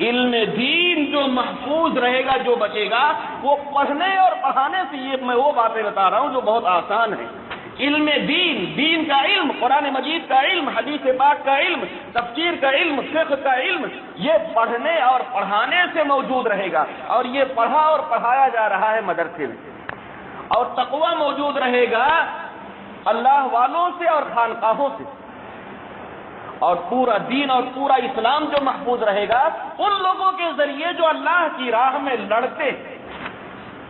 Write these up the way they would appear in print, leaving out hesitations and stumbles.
علم دین جو محفوظ رہے گا، جو بچے گا، وہ پڑھنے اور پڑھانے سے، یہ میں وہ باتیں بتا رہا ہوں جو بہت آسان ہیں۔ علم دین، دین کا علم، قرآن مجید کا علم، حدیث پاک کا علم، تفسیر کا علم، فقہ کا علم، یہ پڑھنے اور پڑھانے سے موجود رہے گا، اور یہ پڑھا اور پڑھایا جا رہا ہے مدرسے میں۔ اور تقویٰ موجود رہے گا اللہ والوں سے اور خانقاہوں سے، اور پورا دین اور پورا اسلام جو محفوظ رہے گا ان لوگوں کے ذریعے جو اللہ کی راہ میں لڑتے ہیں،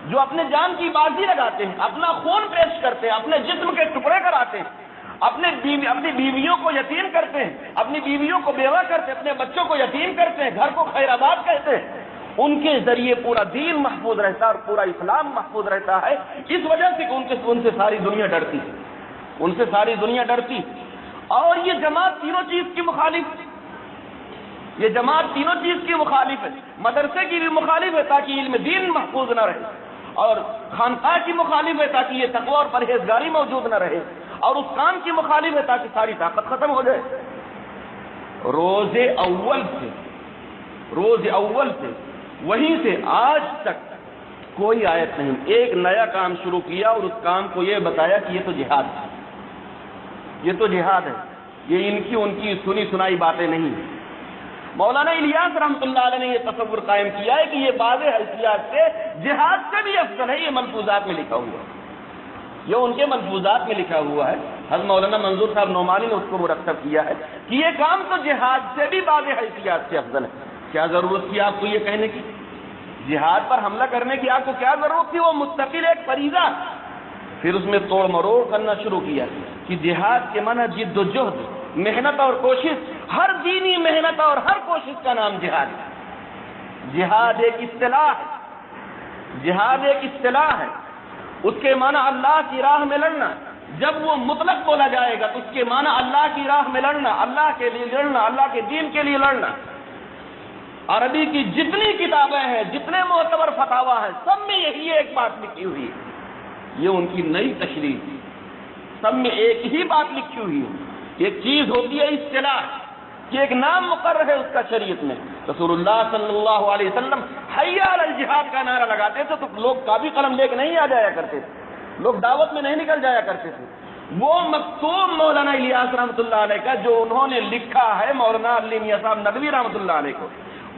جو اپنے جان کی بازی لگاتے ہیں، اپنا خون پیش کرتے ہیں، اپنے جسم کے ٹکڑے کراتے ہیں، اپنی بیویوں کو یتیم کرتے ہیں، اپنی بیویوں کو بیوہ کرتے ہیں، اپنے بچوں کو یتیم کرتے ہیں، گھر کو خیر آباد کہتے ہیں، ان کے ذریعے پورا دین محفوظ رہتا ہے اور پورا اسلام محفوظ رہتا ہے۔ اس وجہ سے کہ ان سے ساری دنیا ڈرتی، ان سے ساری دنیا ڈرتی۔ اور یہ جماعت تینوں چیز کی مخالف، یہ جماعت تینوں چیز کی مخالف ہے، مدرسے کی بھی مخالف ہے تاکہ علم دین محفوظ نہ رہے، اور خانقاہ کی مخالف ہے تاکہ یہ تقویٰ اور پرہیزگاری موجود نہ رہے، اور اس کام کی مخالف ہے تاکہ ساری طاقت ختم ہو جائے۔ روز اول سے وہیں سے آج تک کوئی آیت نہیں، ایک نیا کام شروع کیا اور اس کام کو یہ بتایا کہ یہ تو جہاد ہے، یہ تو جہاد ہے، یہ ان کی سنی سنائی باتیں نہیں ہیں۔ مولانا الیاس رحمۃ اللہ علیہ نے یہ تصور قائم کیا ہے کہ یہ بعض حیثیات سے جہاد سے بھی افضل ہے، یہ ملفوظات میں لکھا ہوا ہے، یہ ان کے ملفوظات میں لکھا ہوا ہے۔ حضرت مولانا منظور صاحب نعمانی نے اس کو مرتب کیا ہے کہ یہ کام تو جہاد سے بھی بعض حیثیات سے افضل ہے۔ کیا ضرورت تھی آپ کو یہ کہنے کی؟ جہاد پر حملہ کرنے کی آپ کو کیا ضرورت تھی؟ وہ مستقل ایک فریضہ۔ پھر اس میں توڑ مروڑ کرنا شروع کیا کہ جہاد کے معنی جد و جہد، محنت اور کوشش، ہر دینی محنت اور ہر کوشش کا نام جہاد ہے۔ جہاد ایک اصطلاح ہے، جہاد ایک اصطلاح ہے، اس کے معنی اللہ کی راہ میں لڑنا۔ جب وہ مطلق بولا جائے گا تو اس کے معنی اللہ کی راہ میں لڑنا، اللہ کے لیے لڑنا، اللہ کے دین کے لیے لڑنا۔ عربی کی جتنی کتابیں ہیں، جتنے معتبر فتاوا ہیں، سب میں یہی ایک بات لکھی ہوئی ہے، یہ ان کی نئی تشریح ہے، سب میں ایک ہی بات لکھی ہوئی ہے۔ ایک چیز ہوتی ہے اصطلاح، کہ ایک نام مقرر ہے اس کا شریعت میں۔ رسول اللہ صلی اللہ علیہ وسلم حی علی الجہاد کا نعرہ لگاتے تھے تو لوگ کاپی قلم لے کے نہیں آ جایا کرتے تھے، لوگ دعوت میں نہیں نکل جایا کرتے تھے۔ وہ مکتوب مولانا الیاس رحمۃ اللہ علیہ کا جو انہوں نے لکھا ہے مولانا علی میاں صاحب ندوی رحمۃ اللہ علیہ کو،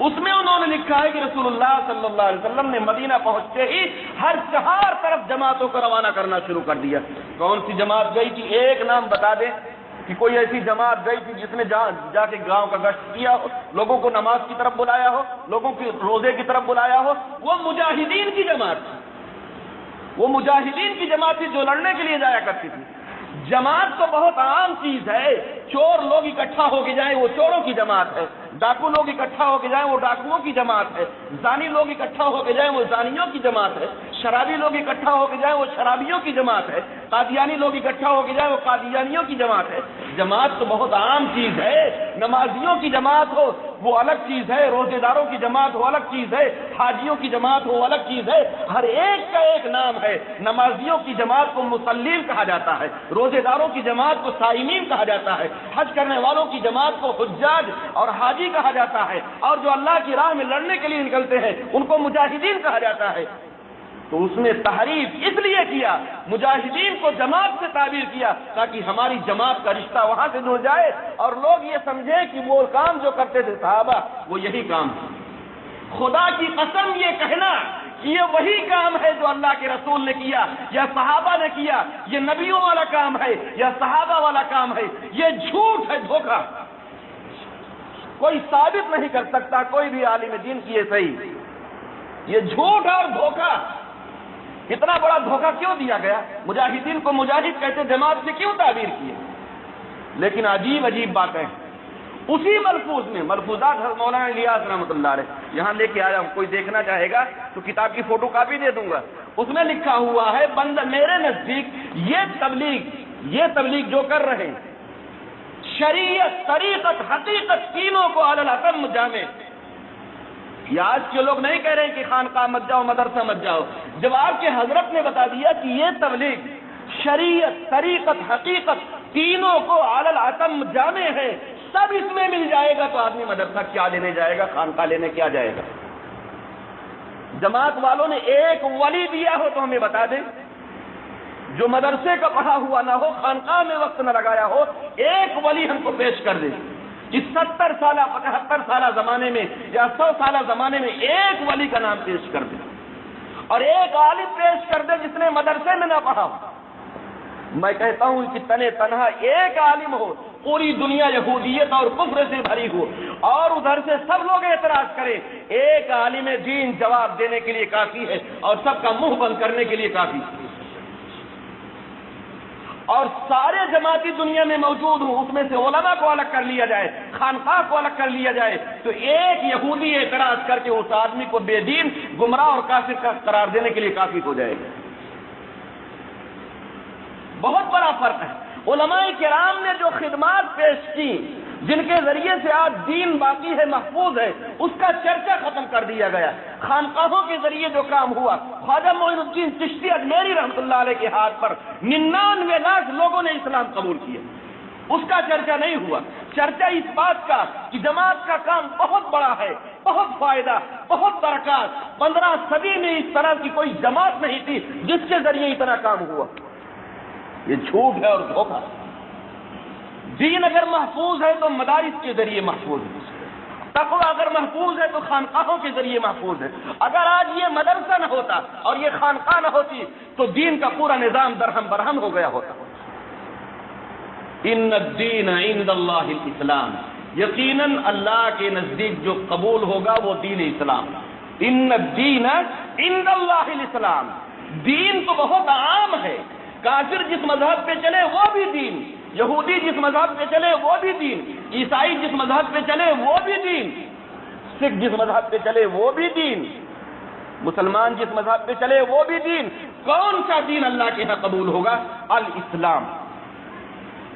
اس میں انہوں نے لکھا ہے کہ رسول اللہ صلی اللہ علیہ وسلم نے مدینہ پہنچتے ہی ہر 4 طرف جماعتوں کو روانہ کرنا شروع کر دیا۔ کون سی جماعت گئی تھی؟ ایک نام بتا دیں کہ کوئی ایسی جماعت گئی تھی جس نے جا کے گاؤں کا گشت کیا ہو، لوگوں کو نماز کی طرف بلایا ہو، لوگوں کی روزے کی طرف بلایا ہو؟ وہ مجاہدین کی جماعت تھی، وہ مجاہدین کی جماعت تھی جو لڑنے کے لیے جایا کرتی تھی۔ جماعت تو بہت عام چیز ہے، چور لوگ اکٹھا ہو کے جائیں وہ چوروں کی جماعت ہے، ڈاکو لوگ اکٹھا ہو کے جائیں وہ ڈاکوؤں کی جماعت ہے، زانی لوگ اکٹھا ہو کے جائیں وہ زانیوں کی جماعت ہے، شرابی لوگ اکٹھا ہو کے جائیں وہ شرابیوں کی جماعت ہے، قادیانی لوگ اکٹھا ہو کے جائیں وہ قادیانیوں کی جماعت ہے۔ جماعت تو بہت عام چیز ہے، نمازیوں کی جماعت ہو وہ الگ چیز ہے، روزے داروں کی جماعت ہو الگ چیز ہے، حاجیوں کی جماعت ہو الگ چیز ہے، ہر ایک کا ایک نام ہے۔ نمازیوں کی جماعت کو مصلین کہا جاتا ہے، روزے داروں کی جماعت کو صائمین کہا جاتا ہے، حج کرنے والوں کی جماعت کو حجاج اور حاجی کہا جاتا ہے، اور جو اللہ کی راہ میں لڑنے کے لیے نکلتے ہیں ان کو مجاہدین کہا جاتا ہے۔ تو اس نے تحریف اس لیے کیا، مجاہدین کو جماعت سے تعبیر کیا تاکہ ہماری جماعت کا رشتہ وہاں سے جڑ جائے اور لوگ یہ سمجھیں کہ وہ کام جو کرتے تھے صحابہ وہ یہی کام ہے۔ خدا کی قسم یہ کہنا کہ یہ وہی کام ہے جو اللہ کے رسول نے کیا یا صحابہ نے کیا، یہ نبیوں والا کام ہے یا صحابہ والا کام ہے، یہ جھوٹ ہے، دھوکہ۔ کوئی ثابت نہیں کر سکتا، کوئی بھی عالم دین کی یہ صحیح، یہ جھوٹ اور دھوکہ۔ اتنا بڑا دھوکہ کیوں دیا گیا؟ مجاہدین کو مجاہد کہتے جماعت سے کیوں تعبیر کیے؟ لیکن عجیب عجیب باتیں اسی ملفوظ میں، ملفوظات حضرت مولانا الیاس رحمۃ اللہ علیہ یہاں لے کے آیا ہوں، کوئی دیکھنا چاہے گا تو کتاب کی فوٹو کاپی دے دوں گا، اس میں لکھا ہوا ہے بندہ میرے نزدیک یہ تبلیغ جو کر رہے ہیں، شریعت، طریقت، حقیقت تینوں کو علی الاتم جامع۔ یہ آج کے لوگ نہیں کہہ رہے ہیں کہ خانقاہ مت جاؤ، مدرسہ مت جاؤ، جب آپ کے حضرت نے بتا دیا کہ یہ تبلیغ شریعت، طریقت، حقیقت تینوں کو علی الاتم جامع ہے، سب اس میں مل جائے گا تو آدمی مدرسہ کیا لینے جائے گا، خانقاہ لینے کیا جائے گا؟ جماعت والوں نے ایک ولی دیا ہو تو ہمیں بتا دیں، جو مدرسے کا پڑھا ہوا نہ ہو، خانقاہ میں وقت نہ لگایا ہو، ایک ولی ہم کو پیش کر دے۔ اس 70 سالہ 75 سالہ زمانے میں یا 100 سالہ زمانے میں ایک ولی کا نام پیش کر دے، اور ایک عالم پیش کر دے جس نے مدرسے میں نہ پڑھا ہو۔ میں کہتا ہوں کہ تنے تنہا ایک عالم ہو، پوری دنیا یہودیت اور کفر سے بھری ہو، اور ادھر سے سب لوگ اعتراض کریں، ایک عالم دین جواب دینے کے لیے کافی ہے اور سب کا منہ بند کرنے کے لیے کافی ہے۔ اور سارے جماعتی دنیا میں موجود ہوں، اس میں سے علماء کو الگ کر لیا جائے، خانقاہ کو الگ کر لیا جائے، تو ایک یہودی اعتراض کر کے اس آدمی کو بے دین، گمراہ اور کافر کا قرار دینے کے لیے کافی ہو جائے گا۔ بہت بڑا فرق ہے۔ علماء کرام نے جو خدمات پیش کی، جن کے ذریعے سے آج دین باقی ہے، محفوظ ہے، اس کا چرچا ختم کر دیا گیا۔ خانقاہوں کے ذریعے جو کام ہوا، خواجہ معین الدین چشتی اجمیری رحمۃ اللہ علیہ کے ہاتھ پر 99 لاکھ لوگوں نے اسلام قبول کیا، اس کا چرچا نہیں ہوا۔ چرچا اس بات کا کہ جماعت کا کام بہت بڑا ہے، بہت فائدہ، بہت برکات، 15 صدی میں اس طرح کی کوئی جماعت نہیں تھی جس کے ذریعے اتنا کام ہوا۔ یہ جھوٹ ہے اور دھوکہ۔ دین اگر محفوظ ہے تو مدارس کے ذریعے محفوظ ہے، تقویٰ اگر محفوظ ہے تو خانقاہوں کے ذریعے محفوظ ہے۔ اگر آج یہ مدرسہ نہ ہوتا اور یہ خانقاہ نہ ہوتی تو دین کا پورا نظام درہم برہم ہو گیا ہوتا۔ ان الدین عند اللہ الاسلام، یقیناً اللہ کے نزدیک جو قبول ہوگا وہ دین اسلام۔ ان الدین عند اللہ الاسلام، دین تو بہت عام ہے، کافر جس مذہب پہ چلے وہ بھی دین، یہودی جس مذہب پہ چلے وہ بھی دین، عیسائی جس مذہب پہ چلے وہ بھی دین، سکھ جس مذہب پہ چلے وہ بھی دین، مسلمان جس مذہب پہ چلے وہ بھی دین۔ کون سا دین اللہ کے ہاں قبول ہوگا؟ الاسلام۔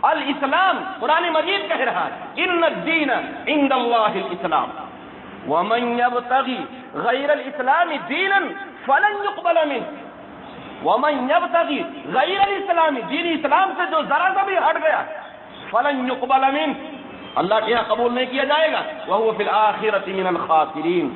الاسلام قرآن مجید کہہ رہا ہے ان الدین عند اللہ الاسلام ومن یبتغی غیر الاسلام دینا فلن یقبل منہ ومن یبتغی غیر الاسلام، دین اسلام سے جو ذرا سا بھی ہٹ گیا، فلن یقبل منہ، اللہ کے یہاں قبول نہیں کیا جائے گا، وہو فی الآخرۃ من الخاسرین۔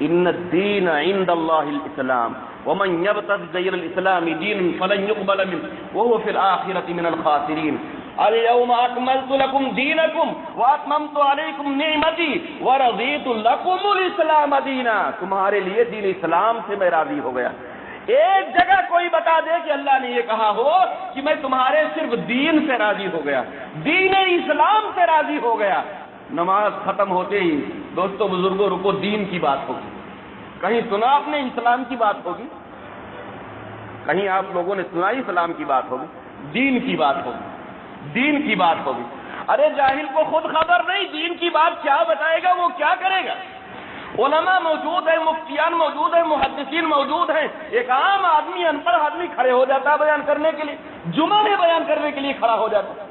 ان الدین عند اللہ الاسلام ومن یبتغی غیر الاسلام دینا فلن یقبل منہ وہو فی الآخرۃ من الخاسرین۔ اليوم اکملت لکم دینکم واتممت علیکم نعمتی ورضیت لکم الاسلام دینا، تمہارے لیے دین اسلام سے میں راضی ہو گیا۔ ایک جگہ کوئی بتا دے کہ اللہ نے یہ کہا ہو کہ میں تمہارے صرف دین سے راضی ہو گیا، دین اسلام سے راضی ہو گیا۔ نماز ختم ہوتے ہی دوستو بزرگوں رکو، دین کی بات ہوگی۔ کہیں سنا آپ نے اسلام کی بات ہوگی؟ کہیں آپ لوگوں نے سنا اسلام کی بات ہوگی؟ دین کی بات ہوگی، دین کی بات ہوگی۔ ارے جاہل کو خود خبر نہیں دین کی بات کیا بتائے گا، وہ کیا کرے گا؟ علماء موجود ہیں، مفتیان موجود ہیں، محدثین موجود ہیں، ایک عام آدمی، ان پڑھ آدمی کھڑے ہو جاتا ہے بیان کرنے کے لیے، جمعہ میں بیان کرنے کے لیے کھڑا ہو جاتا ہے،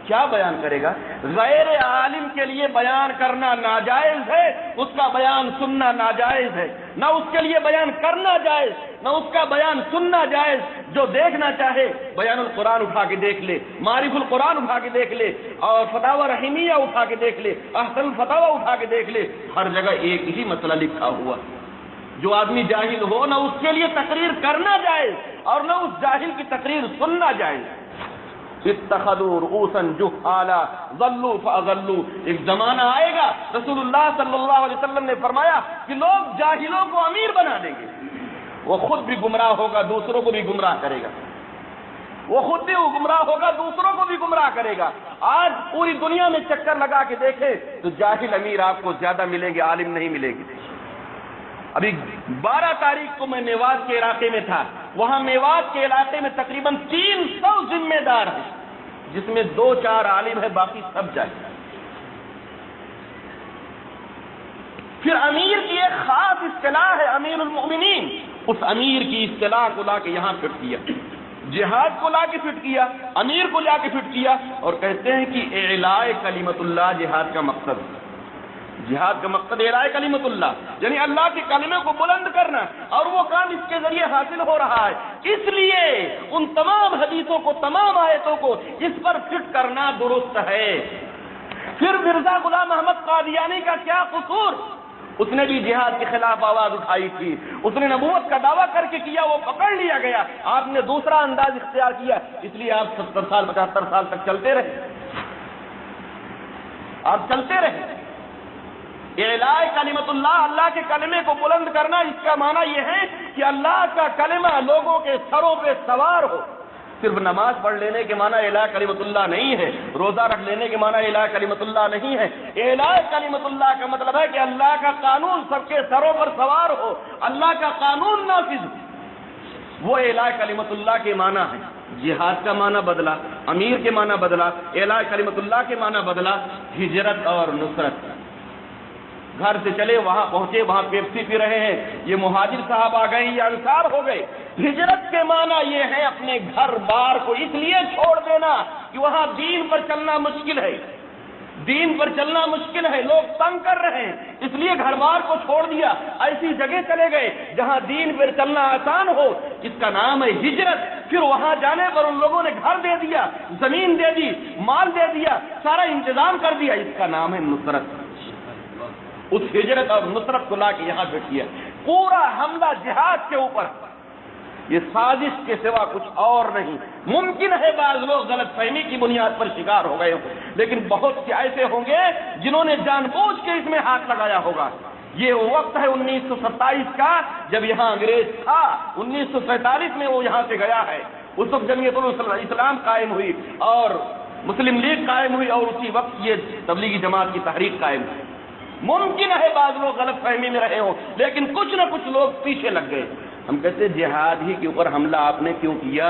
کیا بیان کرے گا؟ غیر عالم کے لیے بیان کرنا ناجائز ہے، اس کا بیان سننا ناجائز ہے، نہ اس کے لیے بیان کرنا جائز، نہ اس کا بیان سننا جائز۔ جو دیکھنا چاہے بیان القرآن اٹھا کے دیکھ لے، معارف القرآن اٹھا کے دیکھ لے، اور فتاوی رحیمیہ اٹھا کے دیکھ لے، احسن الفتاوی اٹھا کے دیکھ لے، ہر جگہ ایک ہی مسئلہ لکھا ہوا۔ جو آدمی جاہل ہو نہ اس کے لیے تقریر کرنا جائز اور نہ اس جاہل کی تقریر سننا جائز۔ اتخذوا رؤوسا جہالا ضلوا فاضلوا، ایک زمانہ آئے گا، رسول اللہ صلی اللہ علیہ وسلم نے فرمایا کہ لوگ جاہلوں کو امیر بنا دیں گے، وہ خود بھی گمراہ ہوگا، دوسروں کو بھی گمراہ کرے گا، وہ خود بھی گمراہ ہوگا، دوسروں کو بھی گمراہ کرے گا۔ آج پوری دنیا میں چکر لگا کے دیکھیں تو جاہل امیر آپ کو زیادہ ملیں گے، عالم نہیں ملے گی۔ ابھی 12 تاریخ کو میں میوات کے علاقے میں تھا، وہاں میوات کے علاقے میں تقریباً 300 ذمہ دار ہیں، جس میں 2-4 عالم ہیں، باقی سب جاہل۔ پھر امیر کی ایک خاص اصطلاح ہے امیر المؤمنین، اس امیر کی اصطلاح کو لا کے یہاں فٹ کیا، جہاد کو لا کے فٹ کیا، امیر کو لا کے فٹ کیا، اور کہتے ہیں کہ اعلاء کلمت اللہ جہاد کا مقصد ہے۔ جہاد کا مقصد اعلاء کلمت اللہ، یعنی اللہ کے کلمے کو بلند کرنا، اور وہ کام اس کے ذریعے حاصل ہو رہا ہے۔ اس لیے ان تمام حدیثوں کو، تمام آیتوں کو اس پر فٹ کرنا درست ہے۔ پھر مرزا غلام احمد قادیانی کا کیا قصور؟ اس نے بھی جہاد کے خلاف آواز اٹھائی تھی، اس نے نبوت کا دعویٰ کر کے کیا، وہ پکڑ لیا گیا، آپ نے دوسرا انداز اختیار کیا، اس لیے آپ 70 سال 75 سال تک چلتے رہے، آپ چلتے رہے۔ اعلاء کلمت اللہ، اللہ کے کلمے کو بلند کرنا، اس کا معنی یہ ہے کہ اللہ کا کلمہ لوگوں کے سروں پہ سوار ہو۔ صرف نماز پڑھ لینے کے معنی اعلاء کلمت اللہ نہیں ہے، روزہ رکھ لینے کے معنی اعلاء کلمت اللہ نہیں ہے۔ اعلاء کلمت اللہ کا مطلب ہے کہ اللہ کا قانون سب کے سروں پر سوار ہو، اللہ کا قانون نافذ ہو، وہ اعلاء کلمت اللہ کے معنی ہے۔ جہاد کا معنی بدلا، امیر کے معنی بدلا، اعلاء کلمت اللہ کے معنی بدلا، ہجرت اور نصرت۔ گھر سے چلے وہاں پہنچے، وہاں پیپسی پی رہے ہیں، یہ مہاجر صاحب آ گئے، یہ انصار ہو گئے۔ ہجرت کے معنی یہ ہے اپنے گھر بار کو اس لیے چھوڑ دینا کہ وہاں دین پر چلنا مشکل ہے، دین پر چلنا مشکل ہے، لوگ تنگ کر رہے ہیں، اس لیے گھر بار کو چھوڑ دیا، ایسی جگہ چلے گئے جہاں دین پر چلنا آسان ہو، اس کا نام ہے ہجرت۔ پھر وہاں جانے پر ان لوگوں نے گھر دے دیا، زمین دے دی، مال دے دیا، سارا انتظام کر دیا، اس کا نام ہے نصرت۔ اس ہجرت اور نصرت کو لا کے یہاں بیٹھی ہے، پورا حملہ جہاد کے اوپر، یہ سازش کے سوا کچھ اور نہیں۔ ممکن ہے بعض لوگ غلط فہمی کی بنیاد پر شکار ہو گئے ہوں، لیکن بہت سے ایسے ہوں گے جنہوں نے جان بوجھ کے اس میں ہاتھ لگایا ہوگا۔ یہ وقت ہے 1927 کا، جب یہاں انگریز تھا، 1947 میں وہ یہاں سے گیا ہے، اس وقت جمعیت الاسلام قائم ہوئی اور مسلم لیگ قائم ہوئی، اور اسی وقت یہ تبلیغی جماعت کی تحریک قائم ہوئی۔ ممکن ہے بعض لوگ غلط فہمی میں رہے ہوں، لیکن کچھ نہ کچھ لوگ پیچھے لگ گئے۔ ہم کہتے جہاد ہی کے اوپر حملہ آپ نے کیوں کیا؟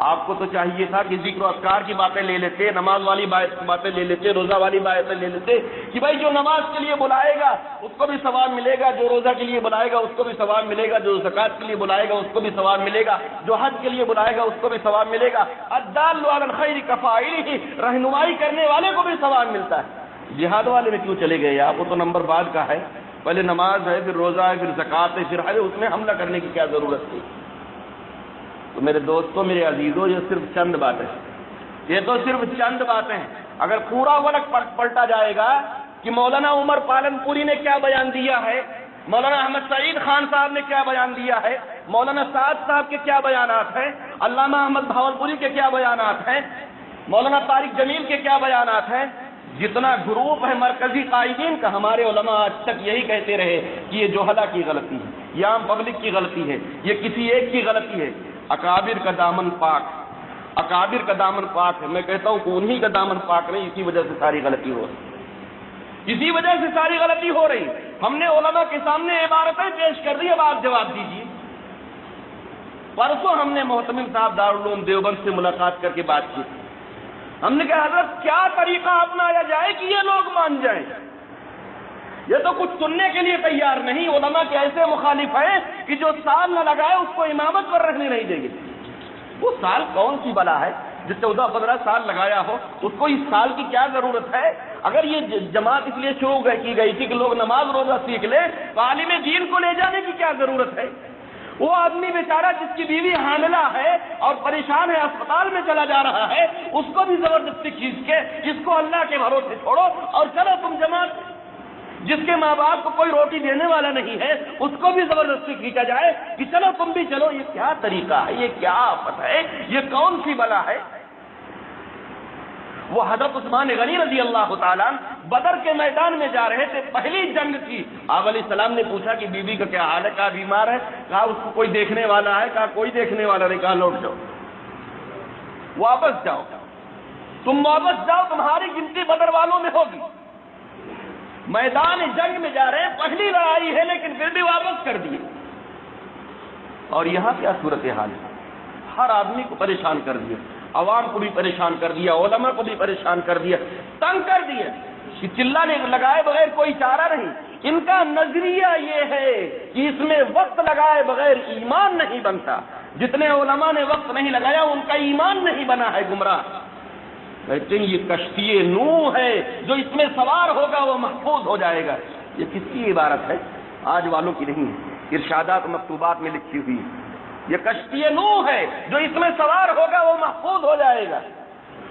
آپ کو تو چاہیے تھا کہ ذکر و اذکار کی باتیں لے لیتے، نماز والی باتیں لے لیتے، روزہ والی باتیں لے لیتے، کہ بھائی جو نماز کے لیے بلائے گا اس کو بھی ثواب ملے گا، جو روزہ کے لیے بلائے گا اس کو بھی ثواب ملے گا، جو زکوٰۃ کے لیے بلائے گا اس کو بھی ثواب ملے گا، جو حج کے لیے بلائے گا اس کو بھی ثواب ملے گا، الدال علی الخیر کفاعلہ، رہنمائی کرنے والے کو بھی ثواب ملتا ہے۔ جہاد والے میں کیوں چلے گئے آپ؟ وہ تو نمبر بعد کا ہے، پہلے نماز ہے، پھر روزہ ہے، پھر زکوٰۃ ہے، پھر حج ہے، اس میں حملہ کرنے کی کیا ضرورت تھی؟ تو میرے دوستوں، میرے عزیزوں، یہ صرف چند باتیں، یہ تو صرف چند باتیں ہیں۔ اگر پورا ورق پلٹا جائے گا کہ مولانا عمر پالن پوری نے کیا بیان دیا ہے، مولانا احمد سعید خان صاحب نے کیا بیان دیا ہے، مولانا سعد صاحب کے کیا بیانات ہیں، علامہ احمد بھاولپوری کے کیا بیانات ہیں، مولانا طارق جمیل کے کیا بیانات ہیں، جتنا گروپ ہے مرکزی قائدین کا، ہمارے علماء آج تک یہی کہتے رہے کہ یہ جوہلا کی غلطی ہے، یہ عام پبلک کی غلطی ہے، یہ کسی ایک کی غلطی ہے۔ اکابر کا دامن پاک، اکابر کا دامن پاک ہے۔ میں کہتا ہوں کہ انہی کا دامن پاک نہیں، اسی وجہ سے ساری غلطی ہو رہی، اسی وجہ سے ساری غلطی ہو رہی۔ ہم نے علماء کے سامنے عبارتیں پیش کر دی، اب آپ جواب دیجیے۔ پرسوں ہم نے محتمم صاحب دارالعلوم دیوبند سے ملاقات کر کے بات کی، ہم نے کہا حضرت کیا طریقہ اپنایا جائے کہ یہ لوگ مان جائیں؟ یہ تو کچھ سننے کے لیے تیار نہیں۔ علماء کے ایسے مخالف ہیں کہ جو سال نہ لگائے اس کو امامت پر رکھنے نہیں دیں گے۔ وہ سال کون سی بلا ہے؟ جو 14-15 سال لگایا ہو، اس کو اس سال کی کیا ضرورت ہے؟ اگر یہ جماعت اس لیے شروع کی گئی تھی کہ لوگ نماز روزہ سیکھ لیں، تو عالم دین کو لے جانے کی کیا ضرورت ہے؟ وہ آدمی بیچارہ جس کی بیوی حاملہ ہے اور پریشان ہے، اسپتال میں چلا جا رہا ہے، اس کو بھی زبردستی کھینچ کے اس کو اللہ کے بھروسے چھوڑو اور چلو تم جماعت۔ جس کے ماں باپ کو کوئی روٹی دینے والا نہیں ہے، اس کو بھی زبردستی کھینچا جائے کہ چلو تم بھی چلو۔ یہ کیا طریقہ ہے؟ یہ کیا آفت ہے؟ یہ کون سی بلا ہے؟ وہ حضرت عثمان غنی رضی اللہ تعالیٰ بدر کے میدان میں جا رہے تھے، پہلی جنگ تھی۔ آپ علیہ السلام نے پوچھا کہ بیوی کا کیا حال ہے؟ کہا بیمار ہے۔ کہا اس کو کوئی دیکھنے والا ہے؟ کہا کوئی دیکھنے والا نہیں۔ کہا لوٹ جاؤ، واپس جاؤ، تم واپس جاؤ، تمہاری گنتی بدر والوں میں ہوگی۔ میدان جنگ میں جا رہے ہیں، پہلی لڑائی ہے، لیکن پھر بھی واپس کر دیے۔ اور یہاں کیا صورتحال ہے؟ ہر آدمی کو پریشان کر دیا، عوام کو بھی پریشان کر دیا، علماء کو بھی پریشان کر دیا، تنگ کر دیا۔ چلانے لگائے بغیر کوئی چارہ نہیں۔ ان کا نظریہ یہ ہے کہ اس میں وقت لگائے بغیر ایمان نہیں بنتا۔ جتنے علماء نے وقت نہیں لگایا ان کا ایمان نہیں بنا ہے، گمراہ۔ کہتے ہیں یہ کشتی نوح ہے، جو اس میں سوار ہوگا وہ محفوظ ہو جائے گا۔ یہ کس کی عبارت ہے؟ آج والوں کی نہیں ہے، ارشادات مکتوبات میں لکھی ہوئی ہے۔ یہ کشتی نوح ہے، جو اس میں سوار ہوگا وہ محفوظ ہو جائے گا۔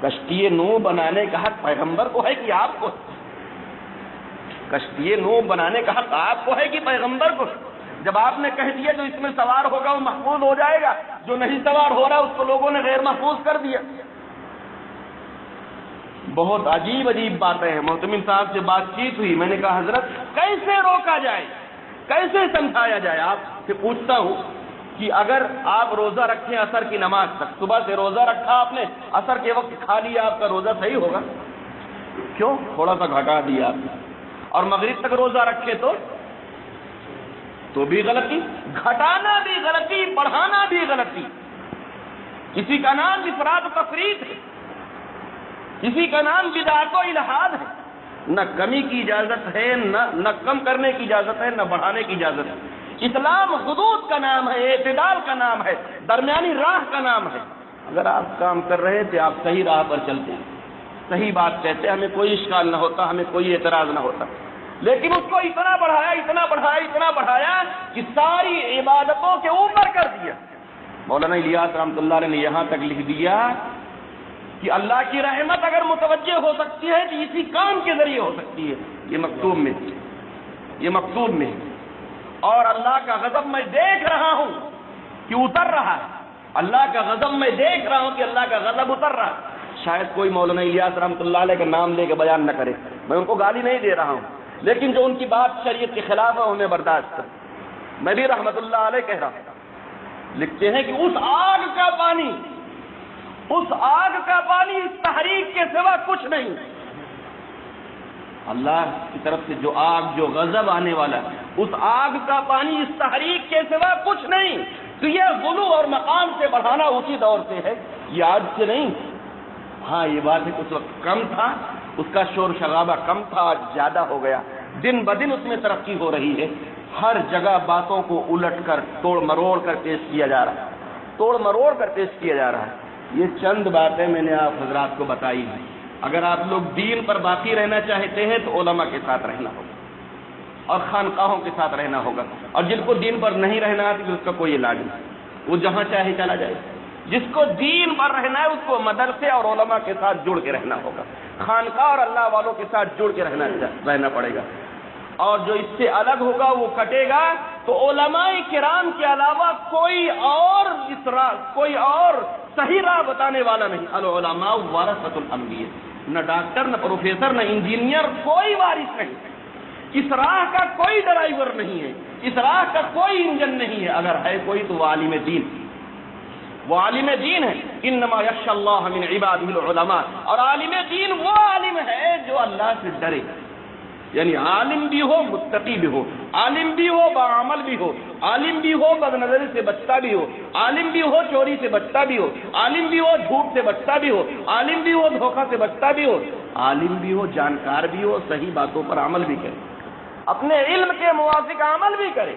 کشتی نوح بنانے کا حق پیغمبر کو ہے کہ آپ کو؟ کشتی نوح بنانے کا حق آپ کو ہے کہ پیغمبر کو؟ جب آپ نے کہہ دیا جو اس میں سوار ہوگا وہ محفوظ ہو جائے گا، جو نہیں سوار ہو رہا اس کو لوگوں نے غیر محفوظ کر دیا۔ بہت عجیب عجیب باتیں ہیں۔ محتمم صاحب سے بات چیت ہوئی، میں نے کہا حضرت کیسے روکا جائے، کیسے سمجھایا جائے؟ آپ سے پوچھتا ہوں کہ اگر آپ روزہ رکھیں عصر کی نماز تک، صبح سے روزہ رکھا آپ نے، عصر کے وقت کھا لیا، آپ کا روزہ صحیح ہوگا؟ کیوں؟ تھوڑا سا گھٹا دیا آپ نے۔ اور مغرب تک روزہ رکھے تو بھی غلطی، گھٹانا بھی غلطی، بڑھانا بھی غلطی۔ کسی کا نام افراط و تفریط ہے، کسی کا نام بدعت و الحاد ہے۔ نہ کمی کی اجازت ہے، نہ کم کرنے کی اجازت ہے، نہ بڑھانے کی اجازت ہے۔ اسلام حدود کا نام ہے، اعتدال کا نام ہے، درمیانی راہ کا نام ہے۔ اگر آپ کام کر رہے تھے، آپ صحیح راہ پر چلتے ہیں، صحیح بات کہتے، ہمیں کوئی اشکال نہ ہوتا، ہمیں کوئی اعتراض نہ ہوتا، لیکن اس کو اتنا بڑھایا، اتنا بڑھایا، اتنا بڑھایا کہ ساری عبادتوں کے اوپر کر دیا۔ مولانا الیاس رحمۃ اللہ علیہ نے یہاں تک لکھ دیا کہ اللہ کی رحمت اگر متوجہ ہو سکتی ہے تو اسی کام کے ذریعے ہو سکتی ہے۔ یہ مکتوب میں ہے۔ اور اللہ کا غضب میں دیکھ رہا ہوں کہ اتر رہا ہے، اللہ کا غضب میں دیکھ رہا ہوں کہ اللہ کا غضب اتر رہا ہے۔ شاید کوئی مولانا الیاس رحمۃ اللہ علیہ کا نام لے کے بیان نہ کرے، میں ان کو گالی نہیں دے رہا ہوں، لیکن جو ان کی بات شریعت کے خلاف ہے انہیں برداشت کر۔ میں بھی رحمۃ اللہ علیہ کہہ رہا ہوں، لکھتے ہیں کہ اس آگ کا پانی اس تحریک کے سوا کچھ نہیں۔ اللہ کی طرف سے جو آگ، جو غضب آنے والا، اس آگ کا پانی اس تحریک کے سوا کچھ نہیں۔ تو یہ غلو اور مقام سے بڑھانا اسی دور سے ہے، یہ آج سے نہیں۔ ہاں یہ بات ہے کہ اس وقت کم تھا، اس کا شور شرابہ کم تھا، آج زیادہ ہو گیا، دن بدن اس میں ترقی ہو رہی ہے۔ ہر جگہ باتوں کو الٹ کر، توڑ مروڑ کر پیش کیا جا رہا ہے۔ یہ چند باتیں میں نے آپ حضرات کو بتائی ہیں۔ اگر آپ لوگ دین پر باقی رہنا چاہتے ہیں تو علماء کے ساتھ رہنا ہوگا اور خانقاہوں کے ساتھ رہنا ہوگا، اور جن کو دین پر نہیں رہنا ہے تو اس کا کوئی علاج نہیں، وہ جہاں چاہے چلا جائے۔ جس کو دین پر رہنا ہے اس کو مدرسے اور علماء کے ساتھ جڑ کے رہنا ہوگا، خانقاہ اور اللہ والوں کے ساتھ جڑ کے رہنا پڑے گا، اور جو اس سے الگ ہوگا وہ کٹے گا۔ تو علماء کرام کے علاوہ کوئی اور صحیح راہ بتانے والا نہیں۔ العلماء ورثۃ الانبیاء، نہ ڈاکٹر، نہ پروفیسر، نہ انجینئر، کوئی وارث نہیں۔ اس راہ کا کوئی ڈرائیور نہیں ہے، اس راہ کا کوئی انجن نہیں ہے، اگر ہے کوئی تو وہ عالم دین، وہ عالم دین ہے۔ انما یخشی اللہ من عبادہ العلماء، اور عالم دین وہ عالم ہے جو اللہ سے ڈرے، یعنی عالم بھی ہو، متقی بھی ہو، عالم بھی ہو، باعمل بھی ہو، عالم بھی ہو، بد نظری سے بچتا بھی ہو، عالم بھی ہو، چوری سے بچتا بھی ہو، عالم بھی ہو، جھوٹ سے بچتا بھی ہو، عالم بھی ہو، دھوکہ سے بچتا بھی ہو، عالم بھی ہو، جانکار بھی ہو، صحیح باتوں پر عمل بھی کرے، اپنے علم کے موافق عمل بھی کرے۔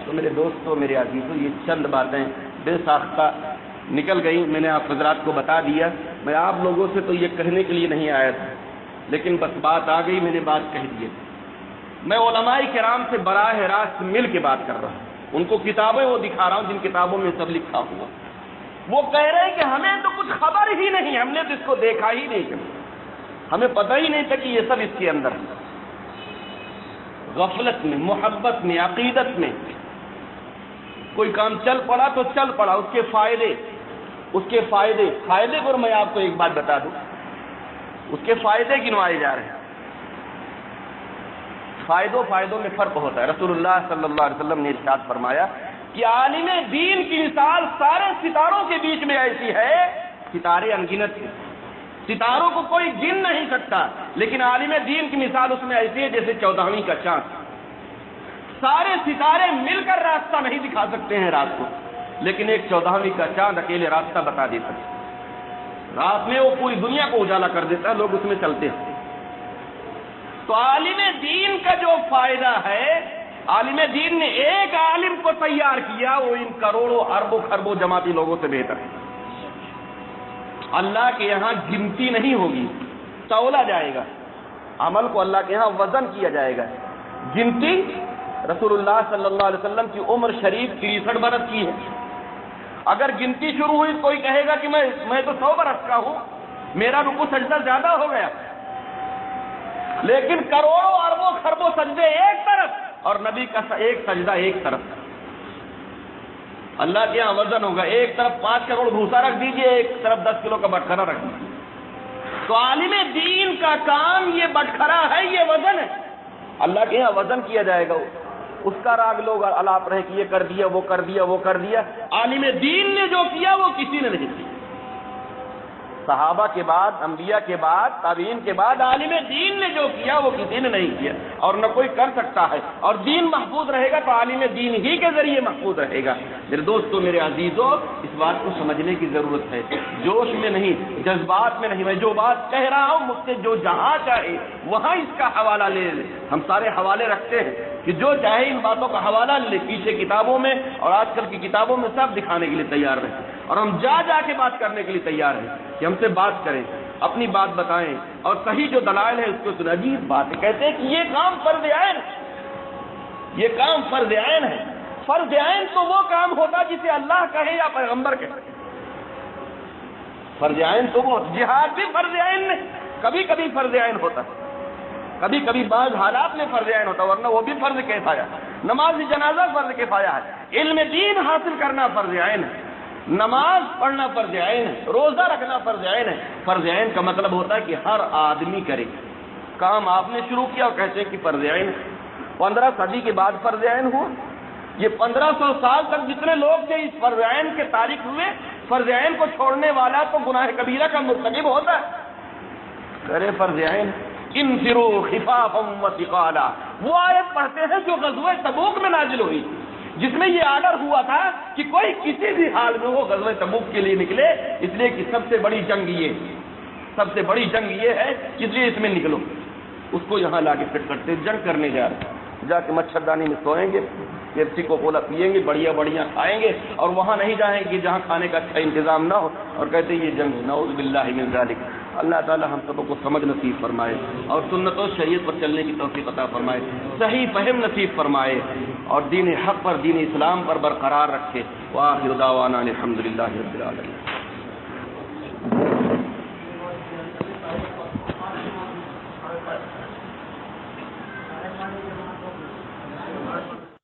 تو میرے دوستوں، میرے عزیزوں، یہ چند باتیں بے ساختہ نکل گئی، میں نے آپ حضرات کو بتا دیا۔ میں آپ لوگوں سے تو یہ کہنے کے لیے نہیں آیا تھا، لیکن بس بات آ گئی، میں نے بات کہہ دی۔ میں علماء کرام سے براہ راست مل کے بات کر رہا ہوں، ان کو کتابیں وہ دکھا رہا ہوں جن کتابوں میں سب لکھا ہوا۔ وہ کہہ رہے ہیں کہ ہمیں تو کچھ خبر ہی نہیں، ہم نے تو اس کو دیکھا ہی نہیں، ہمیں پتہ ہی نہیں تھا کہ یہ سب اس کے اندر ہے۔ غفلت میں، محبت میں، عقیدت میں کوئی کام چل پڑا تو چل پڑا، اس کے فائدے پر میں آپ کو ایک بات بتا دوں، اس کے فائدے گنوائے جا رہے ہیں۔ فائدوں میں فرق ہوتا ہے۔ رسول اللہ صلی اللہ علیہ وسلم نے ارشاد فرمایا کہ عالم دین کی مثال سارے ستاروں کے بیچ میں ایسی ہے، ستارے انگنت ہیں، ستاروں کو کوئی گن نہیں سکتا، لیکن عالم دین کی مثال اس میں ایسی ہے جیسے 14ویں کا چاند۔ سارے ستارے مل کر راستہ نہیں دکھا سکتے ہیں رات کو، لیکن ایک 14ویں کا چاند اکیلے راستہ بتا دیتا ہے۔ رات میں وہ پوری دنیا کو اجالا کر دیتا ہے، لوگ اس میں چلتے ہیں۔ تو عالم دین کا جو فائدہ ہے، عالم دین نے ایک عالم کو تیار کیا، وہ ان کروڑوں اربوں خربوں جماعتی لوگوں سے بہتر ہے۔ اللہ کے یہاں گنتی نہیں ہوگی، تولا جائے گا، عمل کو اللہ کے یہاں وزن کیا جائے گا۔ گنتی رسول اللہ صلی اللہ علیہ وسلم کی عمر شریف 63 برس کی ہے۔ اگر گنتی شروع ہوئی، کوئی کہے گا کہ میں تو 100 برس کا ہوں، میرا رکوع سجدہ زیادہ ہو گیا، لیکن کروڑوں اربوں خربوں سجدے ایک طرف اور نبی کا ایک سجدہ ایک طرف۔ اللہ کے یہاں وزن ہوگا، ایک طرف 5 کروڑ بھوسا رکھ دیجئے، ایک طرف 10 کلو کا بٹخرا رکھ دیجئے۔ تو عالم دین کا کام یہ بٹخرا ہے، یہ وزن ہے، اللہ کے یہاں وزن کیا جائے گا۔ اس کا راگ لوگ الاپ رہے کہ یہ کر دیا، وہ کر دیا، وہ کر دیا۔ عالم دین نے جو کیا وہ کسی نے نہیں کیا۔ صحابہ کے بعد، انبیاء کے بعد، تابعین کے بعد عالم دین نے جو کیا وہ کسی نے نہیں کیا، اور نہ کوئی کر سکتا ہے۔ اور دین محفوظ رہے گا تو عالم دین ہی کے ذریعے محفوظ رہے گا۔ میرے دوستو، میرے عزیزو، اس بات کو سمجھنے کی ضرورت ہے، جوش میں نہیں، جذبات میں نہیں۔ میں جو بات کہہ رہا ہوں مجھ سے جو جہاں چاہے وہاں اس کا حوالہ لے لے۔ ہم سارے حوالے رکھتے ہیں کہ جو چاہے ان باتوں کا حوالہ لے، پیچھے کتابوں میں اور آج کل کی کتابوں میں سب دکھانے کے لیے تیار رہیں، اور ہم جا کے بات کرنے کے لیے تیار ہیں کہ ہم سے بات کریں، اپنی بات بتائیں، اور صحیح جو دلائل ہے اس کو سن۔ عجیب بات ہے، کہتے ہیں کہ یہ کام فرض عین ہے، یہ کام فرض عین ہے۔ فرض عین تو وہ کام ہوتا جسے اللہ کہے یا پیغمبر کہے۔ فرض عین تو وہ، جہاد بھی فرض عین نہیں، کبھی کبھی فرض عین ہوتا ہے، کبھی کبھی بعض حالات میں فرض عین ہوتا ہے، ورنہ وہ بھی فرض کفایہ ہے۔ نماز جنازہ فرض کفایہ ہے، علم دین حاصل کرنا فرض عین ہے، نماز پڑھنا فرض عین ہے، روزہ رکھنا فرض عین ہے۔ فرض عین کا مطلب ہوتا ہے کہ ہر آدمی کرے۔ کام آپ نے شروع کیا اور کہتے ہیں کہ فرض عین ہے۔ 15 صدی کے بعد فرض عین ہوا۔ یہ 1500 سال تک جتنے لوگ تھے اس فرض عین کے تارک ہوئے، فرض عین کو چھوڑنے والا تو گناہ کبیرہ کا مرتکب ہوتا ہے۔ کرے فرض عین، انفروا خفافا وثقالا، وہ آیت پڑھتے ہیں جو غزوہ تبوک میں نازل ہوئی، جس میں یہ آرڈر ہوا تھا کہ کوئی کسی بھی حال میں وہ غزوہ تبوک کے لیے نکلے، اس لیے کہ سب سے بڑی جنگ یہ ہے، اس لیے اس میں نکلو۔ اس کو یہاں لا کے فٹ کرتے، جنگ کرنے جا رہے، جا کے مچھردانی میں سوئیں گے، پیپسی کو کولا پیئیں گے، بڑھیا کھائیں گے، اور وہاں نہیں جائیں گے جہاں کھانے کا اچھا انتظام نہ ہو، اور کہتے ہیں یہ جنگ۔ نعوذ باللہ من ذالک۔ اللہ تعالی ہم سب کو سمجھ نصیب فرمائے اور سنت و شریعت پر چلنے کی توفیق عطا فرمائے، صحیح فہم نصیب فرمائے، اور دین حق پر، دین اسلام پر برقرار رکھے۔ وآخر دعوانا الحمدللہ رب العالمین۔